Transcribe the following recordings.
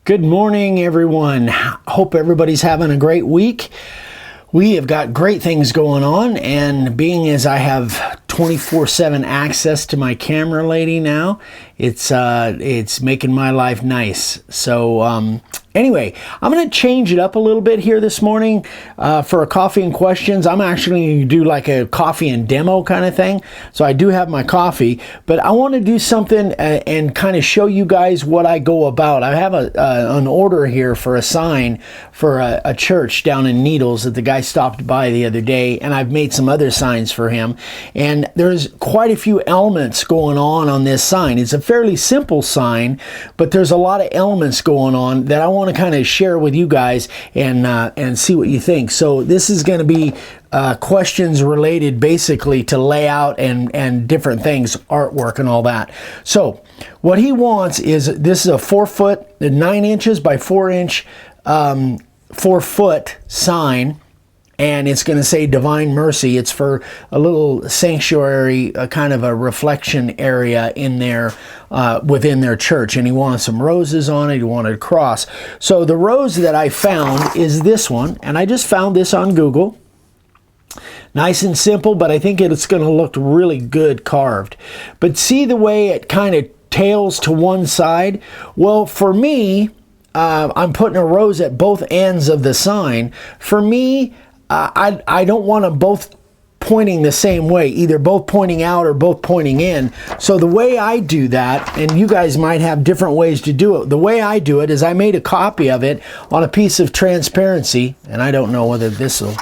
Good morning, everyone. Hope everybody's having a great week. We have got great things going on, and being as I have 24/7 access to my camera lady now, it's making my life nice. So anyway, I'm going to change it up a little bit here this morning for a coffee and questions. I'm actually going to do like a coffee and demo kind of thing. So I do have my coffee, but I want to do something and kind of show you guys what I go about. I have an order here for a sign for a church down in Needles that the guy stopped by the other day, and I've made some other signs for him. And there's quite a few elements going on this sign. It's a fairly simple sign, but there's a lot of elements going on that I want to kind of share with you guys and see what you think. So this is going to be questions related basically to layout and different things, artwork and all that. So what he wants is, this is a 4 foot, 9 inches by 4 inch, 4 foot sign. And it's going to say Divine Mercy. It's for a little sanctuary, kind of a reflection area in there within their church. And he wanted some roses on it. He wanted a cross. So the rose that I found is this one. And I just found this on Google. Nice and simple, but I think it's going to look really good carved. But see the way it kind of tails to one side? Well, for me, I'm putting a rose at both ends of the sign. For me, I don't want them both pointing the same way, either both pointing out or both pointing in. So the way I do that, and you guys might have different ways to do it, the way I do it is I made a copy of it on a piece of transparency, and I don't know whether this will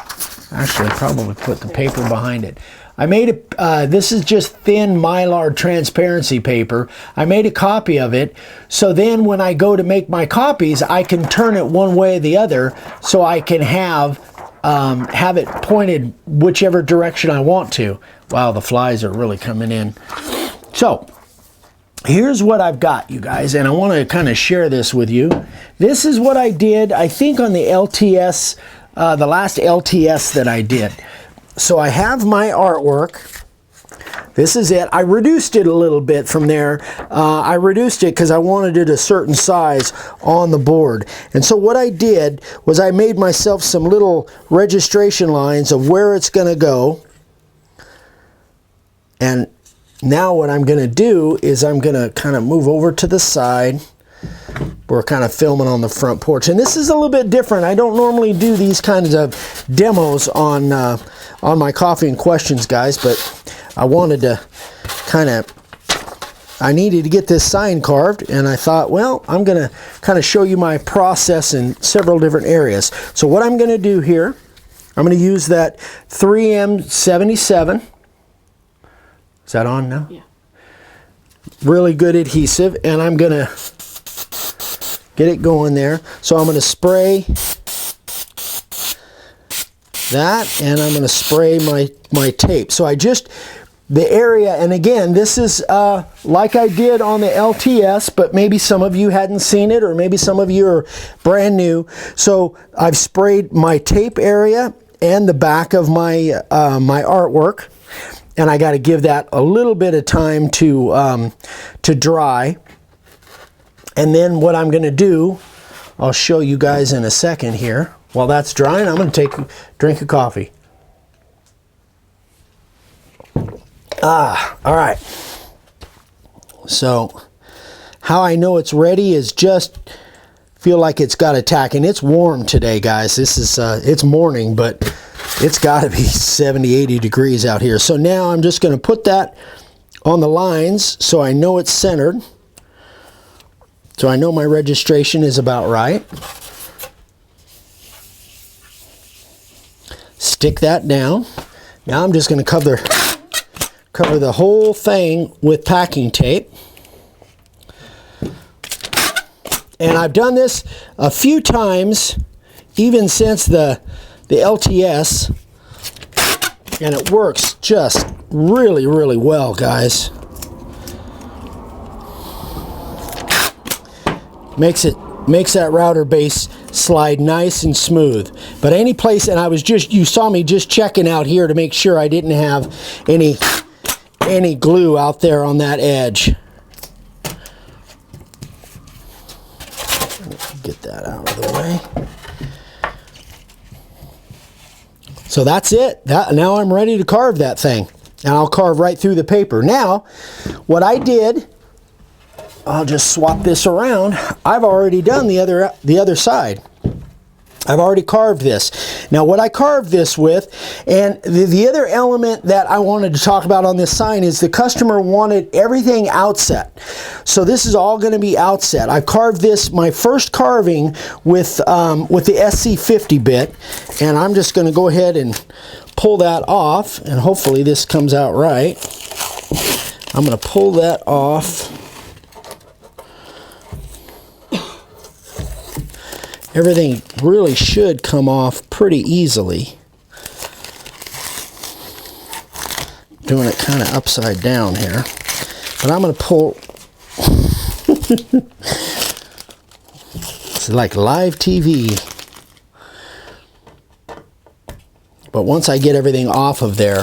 actually probably put the paper behind it. I made it, this is just thin Mylar transparency paper. I made a copy of it, so then when I go to make my copies, I can turn it one way or the other, so I can have it pointed whichever direction I want to. Wow, the flies are really coming in. So here's what I've got, you guys, and I want to kind of share this with you. This is what I did, I think, on the LTS, the last LTS that I did. So I have my artwork. This is it. I reduced it a little bit from there. I reduced it because I wanted it a certain size on the board. And so what I did was I made myself some little registration lines of where it's going to go. And now what I'm going to do is I'm going to kind of move over to the side. We're kind of filming on the front porch, and this is a little bit different. I don't normally do these kinds of demos on my Coffee and Questions, guys, but I wanted to I needed to get this sign carved, and I thought, well, I'm going to kind of show you my process in several different areas. So what I'm going to do here, I'm going to use that 3M77. Is that on now? Yeah. Really good adhesive, and I'm going to get it going there. So I'm going to spray that, and I'm going to spray my tape. So the area, and again, this is like I did on the LTS, but maybe some of you hadn't seen it, or maybe some of you are brand new. So I've sprayed my tape area and the back of my my artwork, and I got to give that a little bit of time to dry. And then what I'm going to do, I'll show you guys in a second here. While that's drying, I'm going to take a drink of coffee. All right. So how I know it's ready is just feel like it's got a tack. And it's warm today, guys. This is it's morning, but it's got to be 70, 80 degrees out here. So now I'm just going to put that on the lines so I know it's centered. So I know my registration is about right. Stick that down. Now I'm just going to cover the whole thing with packing tape. And I've done this a few times, even since the LTS, and it works just really, really well, guys. Makes that router base slide nice and smooth. But any place, and you saw me just checking out here to make sure I didn't have any glue out there on that edge. Get that out of the way. So that's it. Now I'm ready to carve that thing. And I'll carve right through the paper. Now, what I did, I'll just swap this around. I've already done the other side. I've already carved this. Now what I carved this with, and the other element that I wanted to talk about on this sign is the customer wanted everything outset. So this is all going to be outset. I carved this, my first carving with the SC50 bit, and I'm just going to go ahead and pull that off, and hopefully this comes out right. I'm going to pull that off. Everything really should come off pretty easily. Doing it kind of upside down here. But I'm going to pull... It's like live TV. But once I get everything off of there,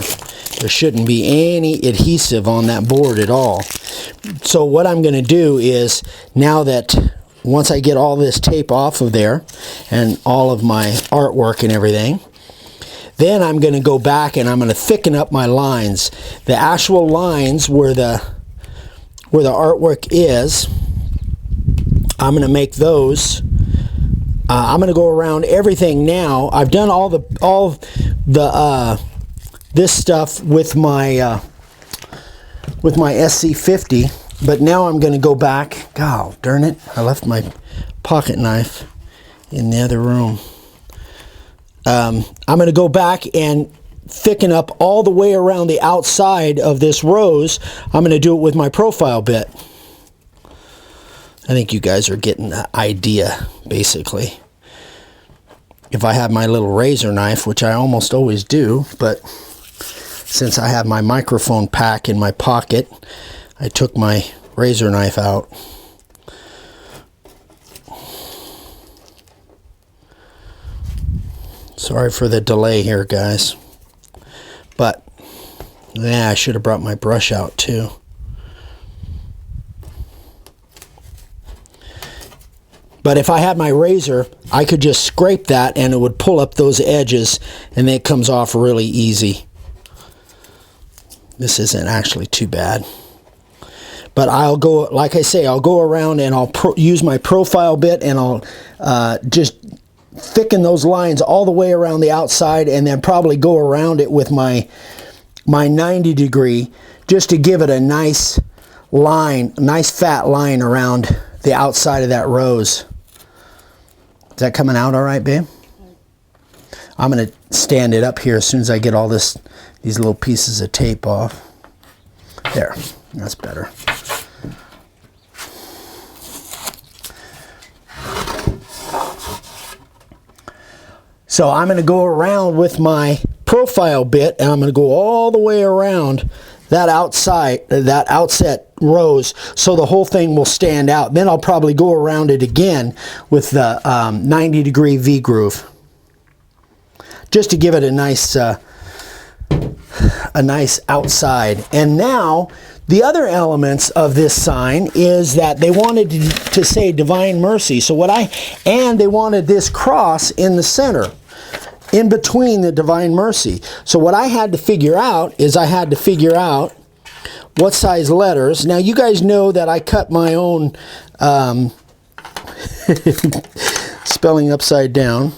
there shouldn't be any adhesive on that board at all. So what I'm going to do is, now that... once I get all this tape off of there and all of my artwork and everything, then I'm going to go back and I'm going to thicken up my lines. The actual lines where the artwork is, I'm going to make those. I'm going to go around everything now. I've done all this stuff with my SC50. But now I'm going to go back. God darn it, I left my pocket knife in the other room. I'm going to go back and thicken up all the way around the outside of this rose. I'm going to do it with my profile bit. I think you guys are getting the idea, basically. If I have my little razor knife, which I almost always do, but since I have my microphone pack in my pocket, I took my razor knife out. Sorry for the delay here, guys. But, yeah, I should have brought my brush out too. But if I had my razor, I could just scrape that and it would pull up those edges and then it comes off really easy. This isn't actually too bad. But I'll go, like I say, I'll go around and I'll use my profile bit and I'll just thicken those lines all the way around the outside and then probably go around it with my 90 degree just to give it a nice line, nice fat line around the outside of that rose. Is that coming out all right, babe? I'm going to stand it up here as soon as I get all these little pieces of tape off. There, that's better. So I'm going to go around with my profile bit and I'm going to go all the way around that outset rose so the whole thing will stand out. Then I'll probably go around it again with the 90 degree V-groove just to give it a nice outside. And now the other elements of this sign is that they wanted to say Divine Mercy. So they wanted this cross in the center, in between the Divine Mercy. So what I had to figure out is I had to figure out what size letters. Now you guys know that I cut my own spelling upside down.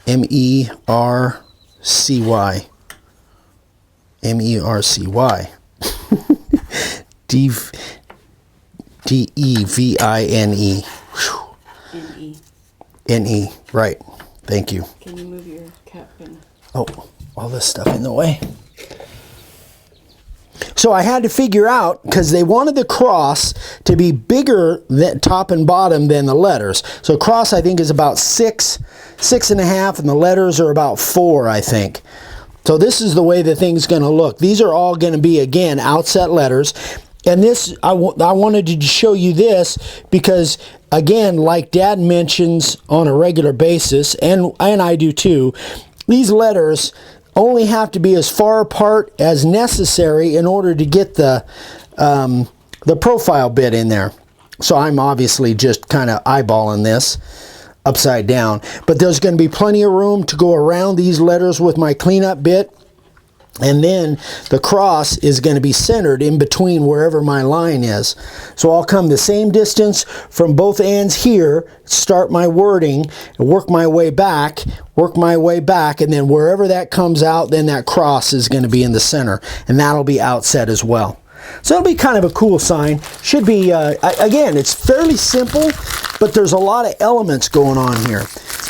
M-E-R-C-Y. M-E-R-C-Y. D-E-V-I-N-E. N-E. N-E, right. Thank you. Can you move your cap in? Oh, all this stuff in the way. So I had to figure out, because they wanted the cross to be bigger than top and bottom than the letters. So cross, I think, is about 6.5, and the letters are about 4, I think. So this is the way the thing's going to look. These are all going to be, again, outset letters. And this, I wanted to show you this because, again, like Dad mentions on a regular basis, and I do too, these letters only have to be as far apart as necessary in order to get the profile bit in there. So I'm obviously just kind of eyeballing this upside down. But there's going to be plenty of room to go around these letters with my cleanup bit. And then the cross is going to be centered in between wherever my line is. So I'll come the same distance from both ends here, start my wording, and work my way back, and then wherever that comes out, then that cross is going to be in the center. And that'll be outset as well. So it'll be kind of a cool sign. Should be, again, it's fairly simple, but there's a lot of elements going on here.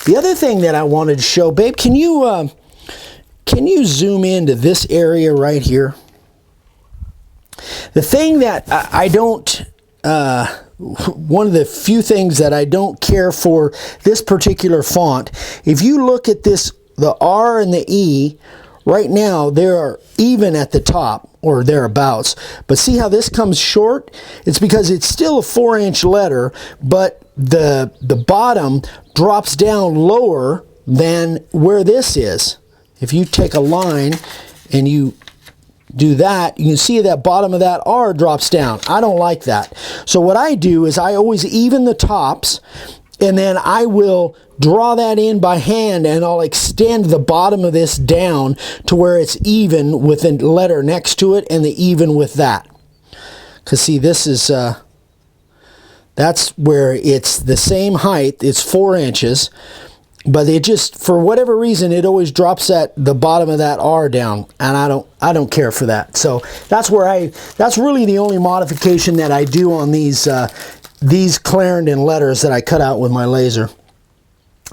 The other thing that I wanted to show, babe, can you zoom into this area right here? The thing that I don't, one of the few things that I don't care for this particular font, if you look at this, the R and the E, right now they are even at the top or thereabouts. But see how this comes short? It's because it's still a 4-inch letter, but the bottom drops down lower than where this is. If you take a line and you do that, you can see that bottom of that R drops down. I don't like that. So what I do is I always even the tops, and then I will draw that in by hand, and I'll extend the bottom of this down to where it's even with the letter next to it and the even with that. Because see, this is, that's where it's the same height. It's 4 inches. But it just, for whatever reason, it always drops at the bottom of that R down, and I don't care for that. So that's where that's really the only modification that I do on these Clarendon letters that I cut out with my laser.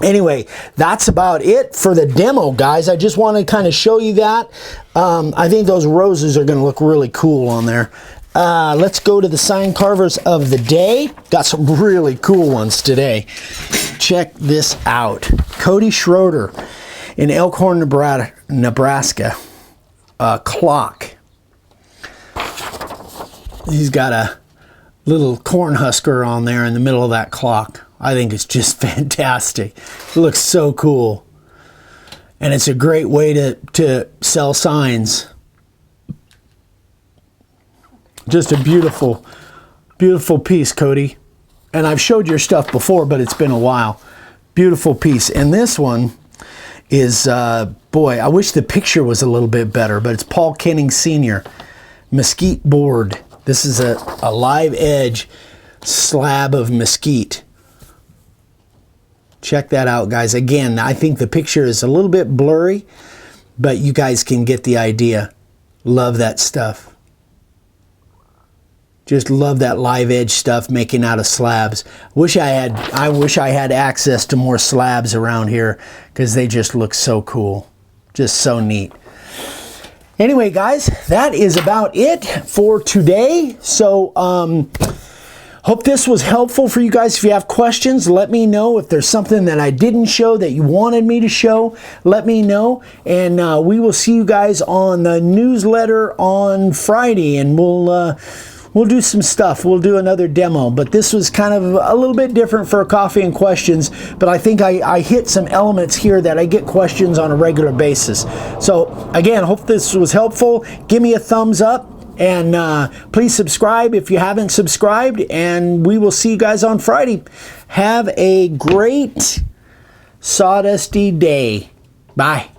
Anyway, that's about it for the demo, guys. I just want to kind of show you that. I think those roses are going to look really cool on there. Let's go to the sign carvers of the day. Got some really cool ones today. Check this out. Cody Schroeder in Elkhorn, Nebraska. Clock. He's got a little corn husker on there in the middle of that clock. I think it's just fantastic. It looks so cool. And it's a great way to sell signs. Just a beautiful, beautiful piece, Cody. And I've showed your stuff before, but it's been a while. Beautiful piece. And this one is, boy, I wish the picture was a little bit better, but it's Paul Kenning Sr. Mesquite board. This is a live edge slab of mesquite. Check that out, guys. Again, I think the picture is a little bit blurry, but you guys can get the idea. Love that stuff. Just love that live edge stuff making out of slabs. I wish I had access to more slabs around here because they just look so cool. Just so neat. Anyway, guys, that is about it for today. So, hope this was helpful for you guys. If you have questions, let me know. If there's something that I didn't show that you wanted me to show, let me know. And we will see you guys on the newsletter on Friday, and we'll do some stuff. We'll do another demo, but this was kind of a little bit different for Coffee and Questions, but I think I hit some elements here that I get questions on a regular basis. So again, hope this was helpful. Give me a thumbs up, and please subscribe if you haven't subscribed, and we will see you guys on Friday. Have a great sawdusty day. Bye.